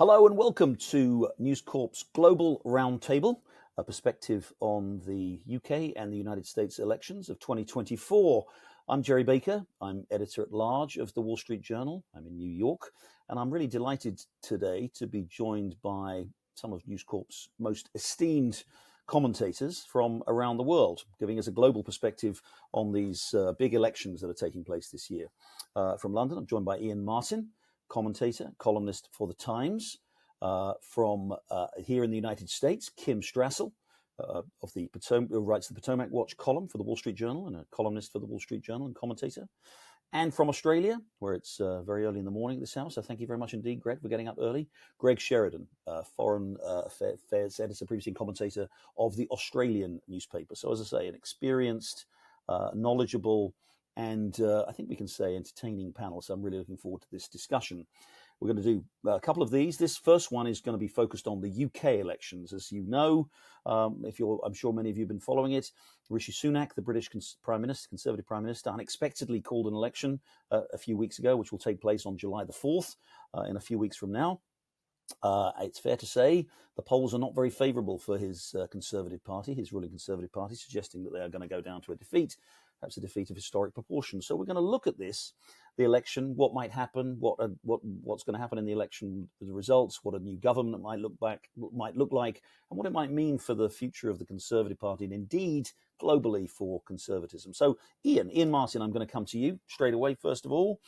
Hello and welcome to News Corp's Global Roundtable, a perspective on the UK and the United States elections of 2024. I'm Jerry Baker. I'm editor-at-large of the Wall Street Journal. I'm in New York, and I'm really delighted today to be joined by some of News Corp's most esteemed commentators from around the world, giving us a global perspective on these big elections that are taking place this year. From London, I'm joined by Iain Martin, commentator, columnist for The Times. From here in the United States, Kim Strassel, of the who writes the Potomac Watch column for the Wall Street Journal and a columnist for the Wall Street Journal and commentator. And from Australia, where it's very early in the morning at this house, so thank you very much indeed, Greg, for getting up early. Greg Sheridan, foreign affairs editor, previously commentator of the Australian newspaper. So as I say, an experienced, knowledgeable, and I think we can say entertaining panel. So I'm really looking forward to this discussion. We're going to do a couple of these. This first one is going to be focused on the UK elections. As you know, I'm sure many of you have been following it. Rishi Sunak, the British Prime Minister, Conservative Prime Minister, unexpectedly called an election a few weeks ago, which will take place on July the 4th, in a few weeks from now. It's fair to say the polls are not very favourable for his Conservative Party, his ruling Conservative Party, suggesting that they are going to go down to a defeat, perhaps a defeat of historic proportions. So we're going to look at this, the election, what might happen, what's going to happen in the election, the results, what a new government might look like, and what it might mean for the future of the Conservative Party and indeed globally for conservatism. So Iain Martin, I'm going to come to you straight away. First of all,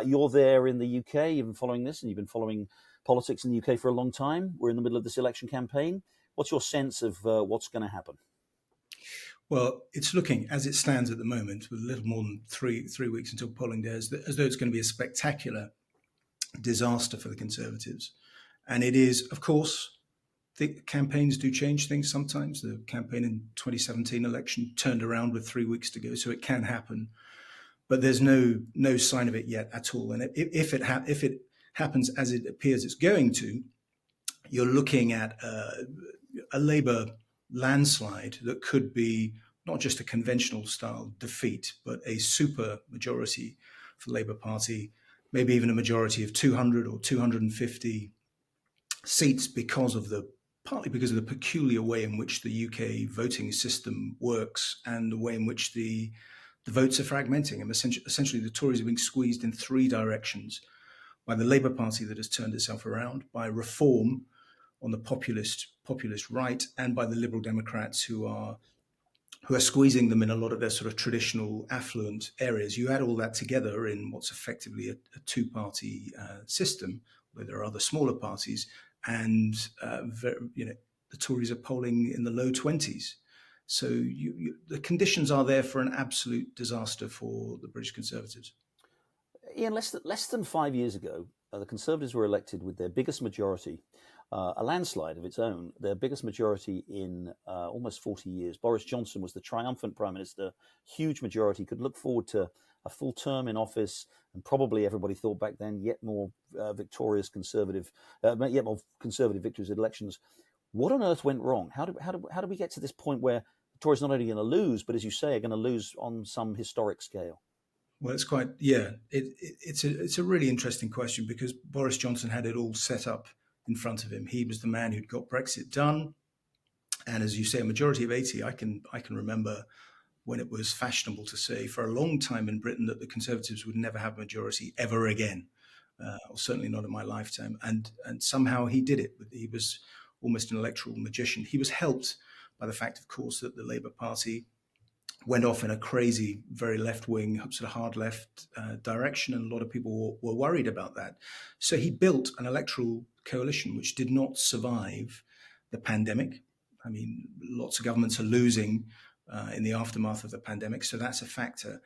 you're there in the UK. You've been following this, and you've been following politics in the UK for a long time. We're in the middle of this election campaign. What's your sense of what's going to happen? Well, it's looking, as it stands at the moment, with a little more than three weeks until polling day, as though it's going to be a spectacular disaster for the Conservatives. And it is, of course, the campaigns do change things sometimes. The campaign in 2017 election turned around with 3 weeks to go, so it can happen. But there's no sign of it yet at all. And if it happens as it appears it's going to, you're looking at a Labour landslide that could be not just a conventional style defeat, but a super majority for the Labour Party, maybe even a majority of 200 or 250 seats partly because of the peculiar way in which the UK voting system works and the way in which the votes are fragmenting. And essentially the Tories are being squeezed in three directions: by the Labour Party that has turned itself around, by Reform on the populist right, and by the Liberal Democrats who are squeezing them in a lot of their sort of traditional affluent areas. You add all that together in what's effectively a two-party system, where there are other smaller parties, and the Tories are polling in the low 20s. So the conditions are there for an absolute disaster for the British Conservatives. Iain, less than 5 years ago, the Conservatives were elected with their biggest majority, a landslide of its own, their biggest majority in almost 40 years. Boris Johnson was the triumphant Prime Minister, huge majority, could look forward to a full term in office, and probably everybody thought back then yet more conservative victories at elections. What on earth went wrong? How do we get to this point where the Tories are not only going to lose, but as you say, are going to lose on some historic scale? Well, it's quite, it's a really interesting question, because Boris Johnson had it all set up in front of him. He was the man who'd got Brexit done. And as you say, a majority of 80, I can remember when it was fashionable to say for a long time in Britain that the Conservatives would never have a majority ever again, or certainly not in my lifetime. And somehow he did it. He was almost an electoral magician. He was helped by the fact, of course, that the Labour Party went off in a crazy, very left-wing, sort of hard left direction, and a lot of people were worried about that. So he built an electoral coalition which did not survive the pandemic. I mean, lots of governments are losing in the aftermath of the pandemic, so that's a factor.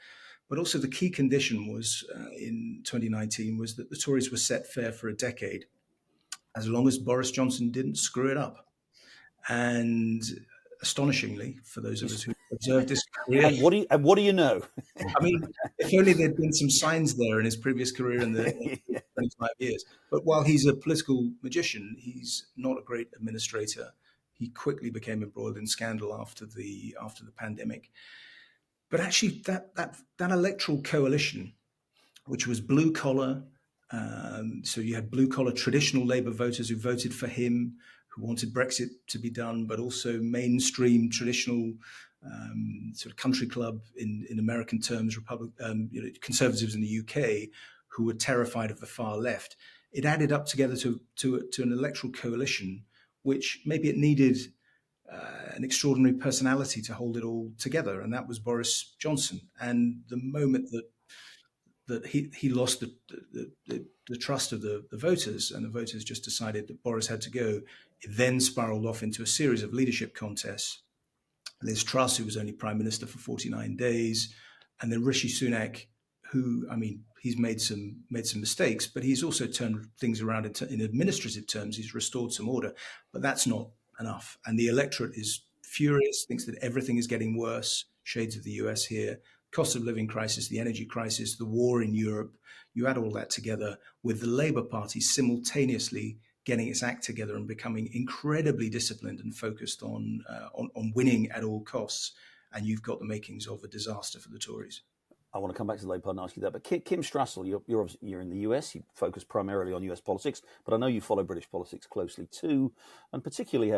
But also the key condition was in 2019 was that the Tories were set fair for a decade, as long as Boris Johnson didn't screw it up. And astonishingly, for those of us who observed his career. And what do you know? I mean, if only there'd been some signs there in his previous career in the 25 years. But while he's a political magician, he's not a great administrator. He quickly became embroiled in scandal after the pandemic. But actually, that electoral coalition, which was blue collar, So you had blue-collar traditional Labour voters who voted for him, who wanted Brexit to be done, but also mainstream traditional sort of country club in American terms, conservatives in the UK, who were terrified of the far left. It added up together to an electoral coalition, which maybe it needed an extraordinary personality to hold it all together, and that was Boris Johnson. And the moment that he lost the trust of the voters, and the voters just decided that Boris had to go, it then spiraled off into a series of leadership contests. Liz Truss, who was only prime minister for 49 days, and then Rishi Sunak, who, I mean, he's made some mistakes, but he's also turned things around in administrative terms. He's restored some order, but that's not enough. And the electorate is furious, thinks that everything is getting worse, shades of the US here, cost of living crisis, the energy crisis, the war in Europe. You add all that together with the Labour Party simultaneously getting its act together and becoming incredibly disciplined and focused on winning at all costs, and you've got the makings of a disaster for the Tories. I want to come back to the Labour Party and ask you that. But Kim Strassel, you're in the US. You focus primarily on US politics, but I know you follow British politics closely too, and particularly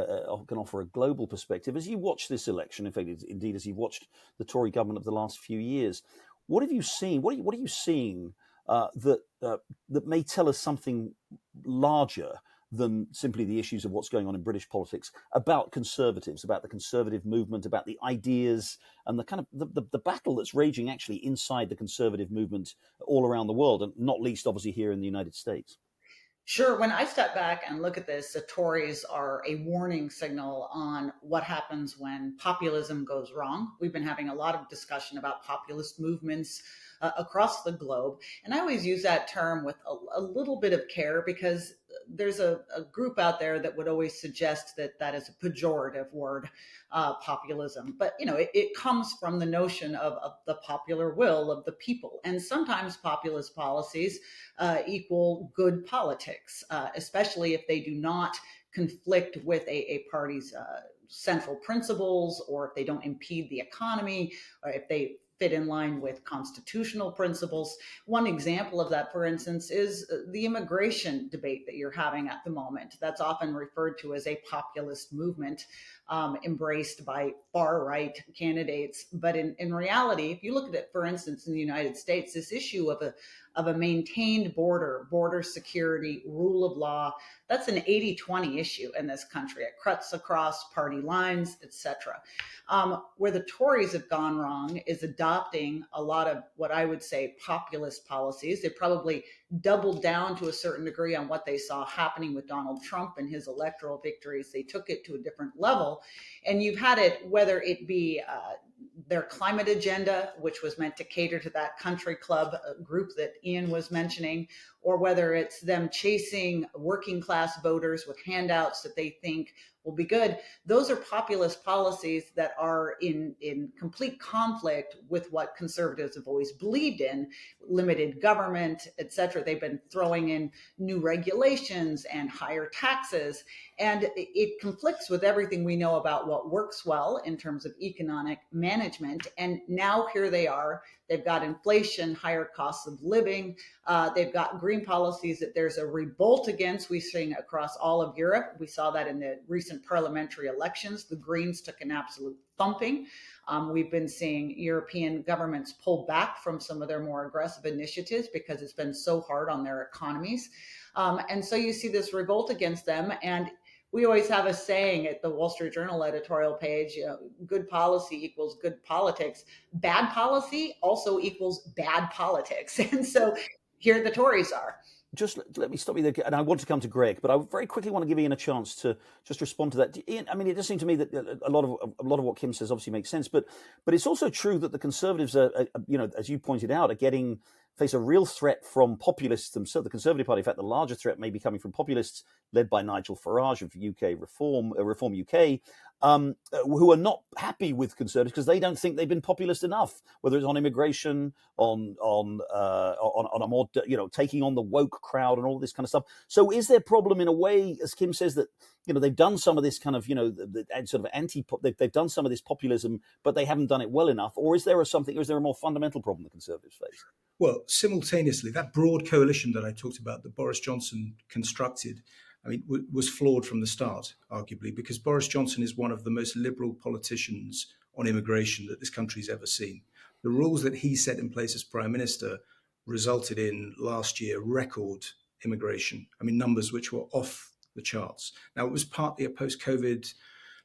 can offer a global perspective. As you watch this election, in fact, indeed, as you've watched the Tory government of the last few years, what have you seen? What are you seeing that may tell us something larger than simply the issues of what's going on in British politics, about conservatives, about the conservative movement, about the ideas and the kind of the battle that's raging actually inside the conservative movement all around the world, and not least obviously here in the United States? Sure. When I step back and look at this, the Tories are a warning signal on what happens when populism goes wrong. We've been having a lot of discussion about populist movements across the globe. And I always use that term with a little bit of care, because there's a group out there that would always suggest that is a pejorative word, populism. But, it comes from the notion of the popular will of the people. And sometimes populist policies equal good politics, especially if they do not conflict with a party's central principles, or if they don't impede the economy, or if they fit in line with constitutional principles. One example of that, for instance, is the immigration debate that you're having at the moment. That's often referred to as a populist movement, embraced by far-right candidates. But in reality, if you look at it, for instance, in the United States, this issue of a maintained border security, rule of law, that's an 80-20 issue in this country. It cuts across party lines, etc. Where the Tories have gone wrong is adopting a lot of what I would say populist policies. They probably doubled down to a certain degree on what they saw happening with Donald Trump and his electoral victories. They took it to a different level. And you've had it, whether it be their climate agenda, which was meant to cater to that country club group that Iain was mentioning, or whether it's them chasing working class voters with handouts that they think will be good. Those are populist policies that are in complete conflict with what conservatives have always believed in: limited government, etc. They've been throwing in new regulations and higher taxes, and it conflicts with everything we know about what works well in terms of economic management. And now here they are. They've got inflation, higher costs of living. They've got green policies that there's a revolt against. We've seen across all of Europe. We saw that in the recent parliamentary elections. The Greens took an absolute thumping. We've been seeing European governments pull back from some of their more aggressive initiatives because it's been so hard on their economies. And so you see this revolt against them. And we always have a saying at the Wall Street Journal editorial page, good policy equals good politics. Bad policy also equals bad politics. And so here the Tories are. Just let me stop you there, and I want to come to Greg, but I very quickly want to give Iain a chance to just respond to that. Iain, I mean, it does seem to me that a lot of what Kim says obviously makes sense, but it's also true that the Conservatives are, as you pointed out, face a real threat from populists themselves. The Conservative Party, in fact, the larger threat may be coming from populists led by Nigel Farage of UK Reform UK, who are not happy with Conservatives because they don't think they've been populist enough, whether it's on immigration, on a more, taking on the woke crowd and all this kind of stuff. So is there a problem in a way, as Kim says, that they've done some of this kind of sort of they've done some of this populism, but they haven't done it well enough, or is there a more fundamental problem the Conservatives face? Well, simultaneously, that broad coalition that I talked about, that Boris Johnson constructed, I mean, was flawed from the start, arguably, because Boris Johnson is one of the most liberal politicians on immigration that this country's ever seen. The rules that he set in place as Prime Minister resulted in last year record immigration. I mean, numbers which were off the charts. Now, it was partly a post-COVID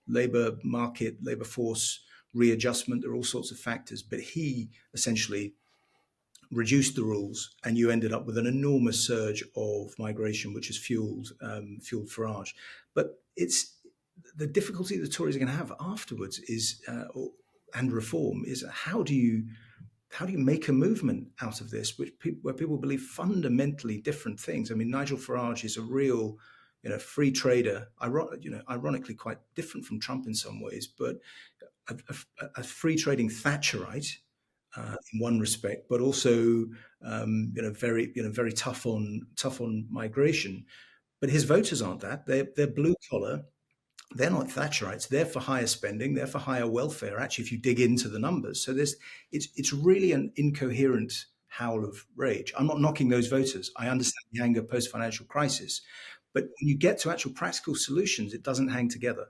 labour market, labour force readjustment. There are all sorts of factors, but he essentially reduced the rules, and you ended up with an enormous surge of migration, which has fueled Farage. But it's the difficulty the Tories are going to have afterwards is, and reform is, how do you make a movement out of this, where people believe fundamentally different things? I mean, Nigel Farage is a real, free trader, ironically quite different from Trump in some ways, but a free trading Thatcherite in one respect, but also very tough on migration. But his voters aren't that. They're blue collar. They're not Thatcherites. They're for higher spending. They're for higher welfare. Actually, if you dig into the numbers, so it's really an incoherent howl of rage. I'm not knocking those voters. I understand the anger post-financial crisis, but when you get to actual practical solutions, it doesn't hang together.